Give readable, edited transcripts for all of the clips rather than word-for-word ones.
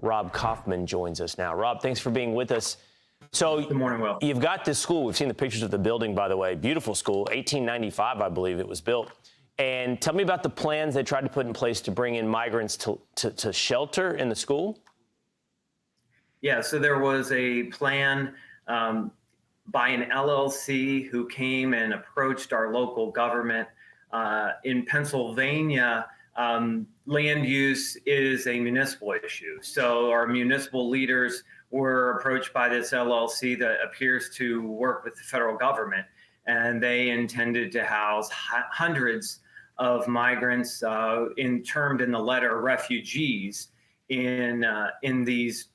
Rob Kauffman joins us now. Rob, thanks for being with us. So good morning, Will. You've got this school. We've seen the pictures of the building, by the way. Beautiful school, 1895, I believe it was built. And tell me about the plans they tried to put in place to bring in migrants to shelter in the school. Yeah, so there was a plan by an LLC who came and approached our local government. In Pennsylvania, land use is a municipal issue. So our municipal leaders were approached by this LLC that appears to work with the federal government, and they intended to house hundreds of migrants, termed in the letter refugees, in these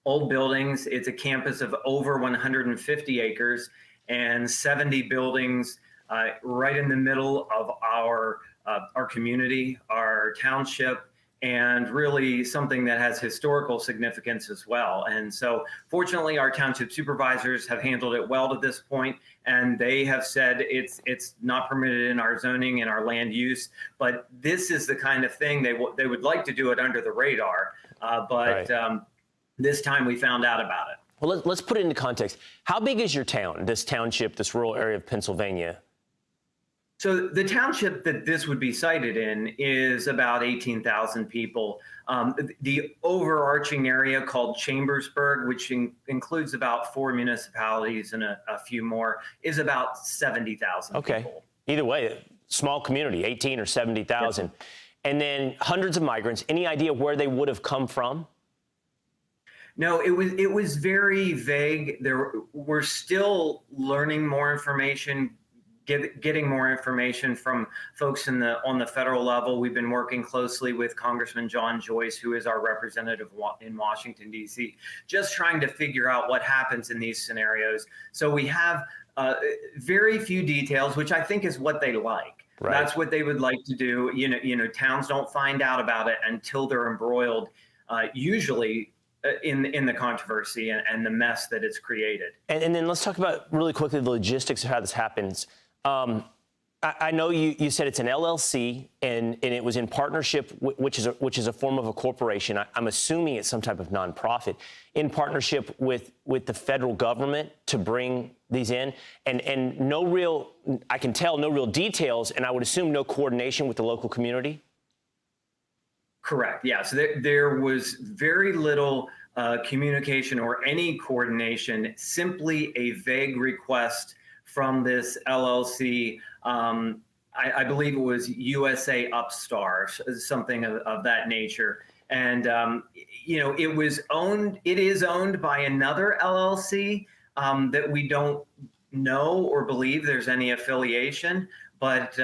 old buildings. It's a campus of over 150 acres and 70 buildings right in the middle of our community, our township, and really something that has historical significance as well. And so fortunately, our township supervisors have handled it well to this point, and they have said it's not permitted in our zoning and our land use, but this is the kind of thing they would like to do it under the radar. This time we found out about it. Well, let's put it into context. How big is your town, this township, this rural area of Pennsylvania? So the township that this would be sited in is about 18,000 people. The overarching area called Chambersburg, which includes about 4 municipalities and a few more, is about 70,000 people. Either way, small community, 18 or 70,000. Yep. And then hundreds of migrants. Any idea where they would have come from? No, it was very vague. We're still learning more information, getting more information from folks on the federal level. We've been working closely with Congressman John Joyce, who is our representative in Washington, D.C., just trying to figure out what happens in these scenarios. So we have very few details, which I think is what they like. Right. That's what they would like to do. You know, towns don't find out about it until they're embroiled, usually in the controversy and the mess that it's created. And then let's talk about really quickly the logistics of how this happens. I know you said it's an LLC and it was in partnership, which is a form of a corporation. I'm assuming it's some type of nonprofit in partnership with the federal government to bring these in, and no real, I can tell, no real details, and I would assume no coordination with the local community. Correct. Yeah. So there was very little communication or any coordination, simply a vague request from this LLC. I believe it was USA Upstar, something of that nature. And, it is owned by another LLC that we don't know or believe there's any affiliation, but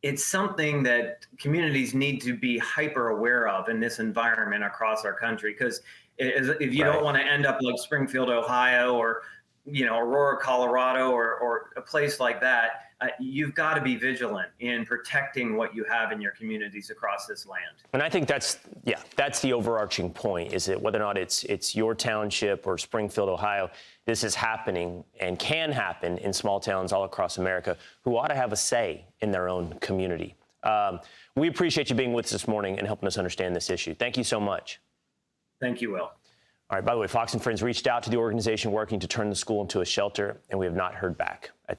it's something that communities need to be hyper aware of in this environment across our country, because if you don't want to end up like Springfield, Ohio, or Aurora, Colorado, or a place like that, you've got to be vigilant in protecting what you have in your communities across this land. And I think that's the overarching point, is that whether or not it's your township or Springfield, Ohio, this is happening and can happen in small towns all across America who ought to have a say in their own community. We appreciate you being with us this morning and helping us understand this issue. Thank you so much. Thank you, Will. All right, by the way, Fox and Friends reached out to the organization working to turn the school into a shelter, and we have not heard back.